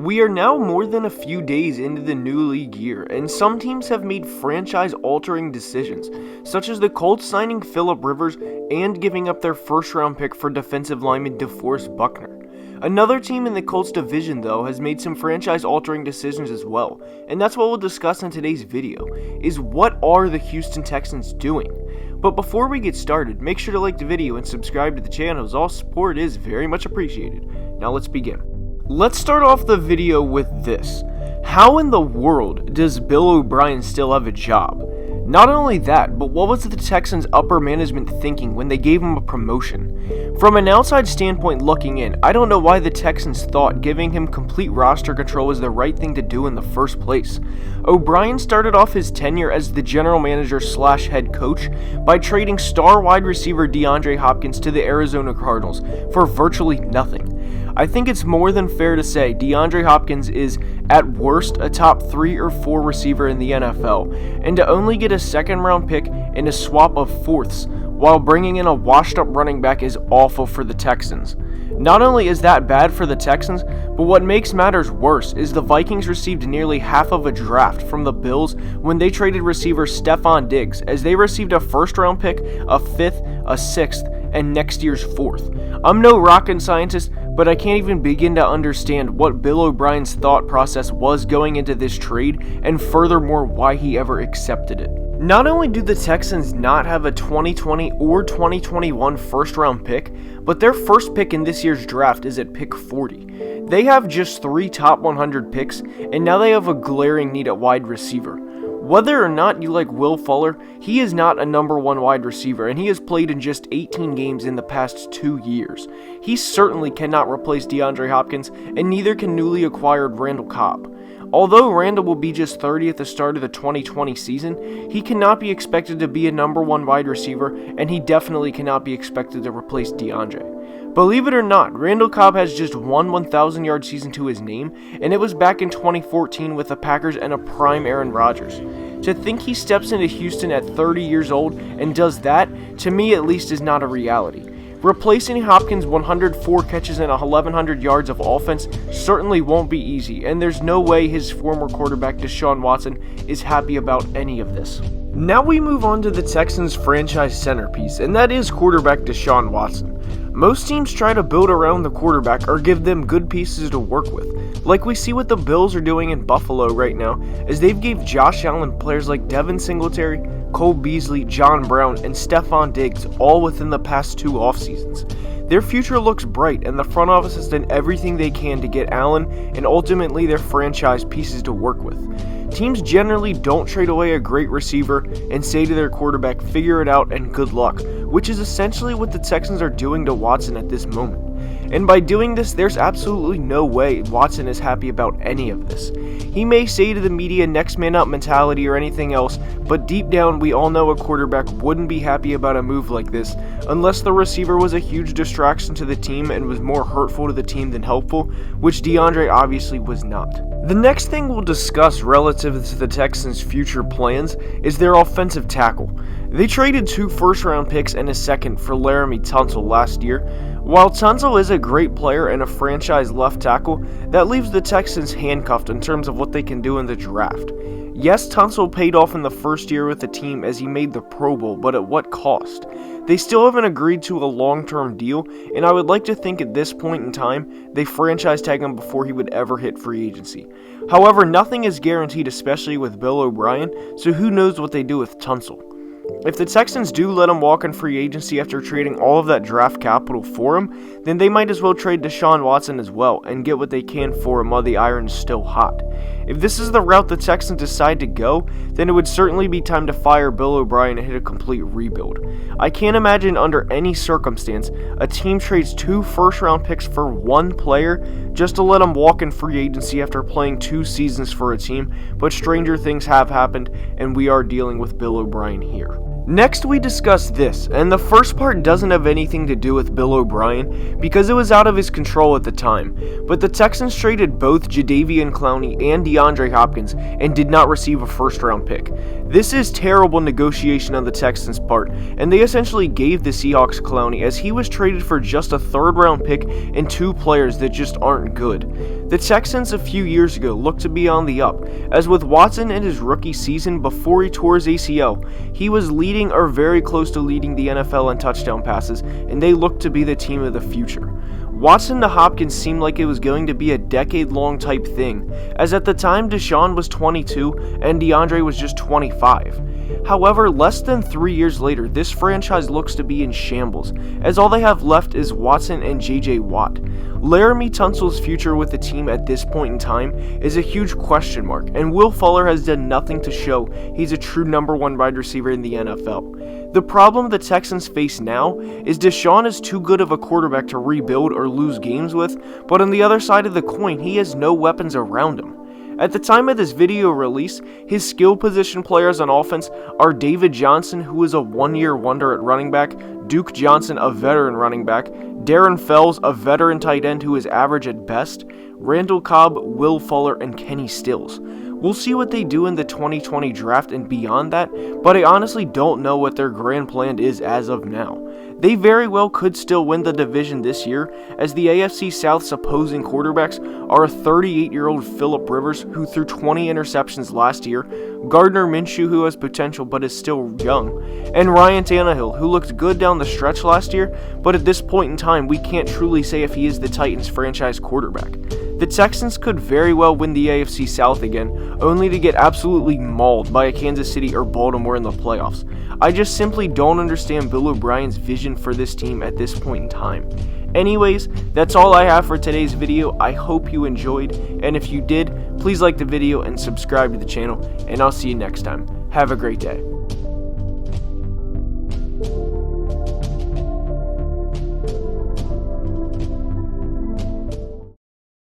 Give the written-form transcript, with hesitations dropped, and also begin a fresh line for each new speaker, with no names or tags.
We are now more than a few days into the new league year, and some teams have made franchise-altering decisions, such as the Colts signing Phillip Rivers and giving up their first-round pick for defensive lineman DeForest Buckner. Another team in the Colts division, though, has made some franchise-altering decisions as well, and that's what we'll discuss in today's video, is what are the Houston Texans doing? But before we get started, make sure to like the video and subscribe to the channel, as all support is very much appreciated. Now let's begin. Let's start off the video with this. How in the world does Bill O'Brien still have a job? Not only that, but what was the Texans' upper management thinking when they gave him a promotion? From an outside standpoint looking in, I don't know why the Texans thought giving him complete roster control was the right thing to do in the first place. O'Brien started off his tenure as the general manager / head coach by trading star wide receiver DeAndre Hopkins to the Arizona Cardinals for virtually nothing. I think it's more than fair to say DeAndre Hopkins is, at worst, a top 3 or 4 receiver in the NFL, and to only get a second-round pick and a swap of fourths while bringing in a washed-up running back is awful for the Texans. Not only is that bad for the Texans, but what makes matters worse is the Vikings received nearly half of a draft from the Bills when they traded receiver Stefon Diggs, as they received a first-round pick, a 5th, a 6th, and next year's 4th. I'm no rocket scientist, but I can't even begin to understand what Bill O'Brien's thought process was going into this trade, and furthermore why he ever accepted it. Not only do the Texans not have a 2020 or 2021 first-round pick, but their first pick in this year's draft is at pick 40. They have just 3 top 100 picks, and now they have a glaring need at wide receiver. Whether or not you like Will Fuller, he is not a number 1 wide receiver, and he has played in just 18 games in the past 2 years. He certainly cannot replace DeAndre Hopkins, and neither can newly acquired Randall Cobb. Although Randall will be just 30 at the start of the 2020 season, he cannot be expected to be a number 1 wide receiver, and he definitely cannot be expected to replace DeAndre. Believe it or not, Randall Cobb has just one 1,000-yard season to his name, and it was back in 2014 with the Packers and a prime Aaron Rodgers. To think he steps into Houston at 30 years old and does that, to me at least, is not a reality. Replacing Hopkins' 104 catches and 1,100 yards of offense certainly won't be easy, and there's no way his former quarterback Deshaun Watson is happy about any of this. Now we move on to the Texans' franchise centerpiece, and that is quarterback Deshaun Watson. Most teams try to build around the quarterback or give them good pieces to work with, like we see what the Bills are doing in Buffalo right now, as they've gave Josh Allen players like Devin Singletary, Cole Beasley, John Brown, and Stefon Diggs all within the past 2 offseasons. Their future looks bright, and the front office has done everything they can to get Allen and ultimately their franchise pieces to work with. Teams generally don't trade away a great receiver and say to their quarterback, figure it out and good luck, which is essentially what the Texans are doing to Watson at this moment. And by doing this, there's absolutely no way Watson is happy about any of this. He may say to the media next man up mentality or anything else, but deep down we all know a quarterback wouldn't be happy about a move like this unless the receiver was a huge distraction to the team and was more hurtful to the team than helpful, which DeAndre obviously was not. The next thing we'll discuss relative to the Texans' future plans is their offensive tackle. They traded 2 first-round picks and a second for Laremy Tunsil last year. While Tunsil is a great player and a franchise left tackle, that leaves the Texans handcuffed in terms of what they can do in the draft. Yes, Tunsil paid off in the first year with the team as he made the Pro Bowl, but at what cost? They still haven't agreed to a long-term deal, and I would like to think at this point in time, they franchise tag him before he would ever hit free agency. However, nothing is guaranteed, especially with Bill O'Brien, so who knows what they do with Tunsil. If the Texans do let him walk in free agency after trading all of that draft capital for him, then they might as well trade Deshaun Watson as well and get what they can for him while the iron is still hot. If this is the route the Texans decide to go, then it would certainly be time to fire Bill O'Brien and hit a complete rebuild. I can't imagine under any circumstance a team trades 2 first-round picks for 1 player just to let him walk in free agency after playing 2 seasons for a team, but stranger things have happened, and we are dealing with Bill O'Brien here. Next we discuss this, and the first part doesn't have anything to do with Bill O'Brien because it was out of his control at the time, but the Texans traded both Jadeveon Clowney and DeAndre Hopkins and did not receive a first round pick. This is terrible negotiation on the Texans' part, and they essentially gave the Seahawks Clowney as he was traded for just a third-round pick and 2 players that just aren't good. The Texans a few years ago looked to be on the up, as with Watson in his rookie season before he tore his ACL, he was leading or very close to leading the NFL in touchdown passes, and they looked to be the team of the future. Watson to Hopkins seemed like it was going to be a decade-long type thing, as at the time Deshaun was 22 and DeAndre was just 25. However, less than 3 years later, this franchise looks to be in shambles, as all they have left is Watson and JJ Watt. Laremy Tunsil's future with the team at this point in time is a huge question mark, and Will Fuller has done nothing to show he's a true number 1 wide receiver in the NFL. The problem the Texans face now is Deshaun is too good of a quarterback to rebuild or lose games with, but on the other side of the coin, he has no weapons around him. At the time of this video release, his skill position players on offense are David Johnson, who is a 1-year wonder at running back, Duke Johnson, a veteran running back, Darren Fells, a veteran tight end who is average at best, Randall Cobb, Will Fuller, and Kenny Stills. We'll see what they do in the 2020 draft and beyond that, but I honestly don't know what their grand plan is as of now. They very well could still win the division this year, as the AFC South's opposing quarterbacks are a 38-year-old Phillip Rivers who threw 20 interceptions last year, Gardner Minshew who has potential but is still young, and Ryan Tannehill who looked good down the stretch last year, but at this point in time we can't truly say if he is the Titans' franchise quarterback. The Texans could very well win the AFC South again, only to get absolutely mauled by a Kansas City or Baltimore in the playoffs. I just simply don't understand Bill O'Brien's vision for this team at this point in time. Anyways, that's all I have for today's video. I hope you enjoyed, and if you did, please like the video and subscribe to the channel, and I'll see you next time. Have a great day.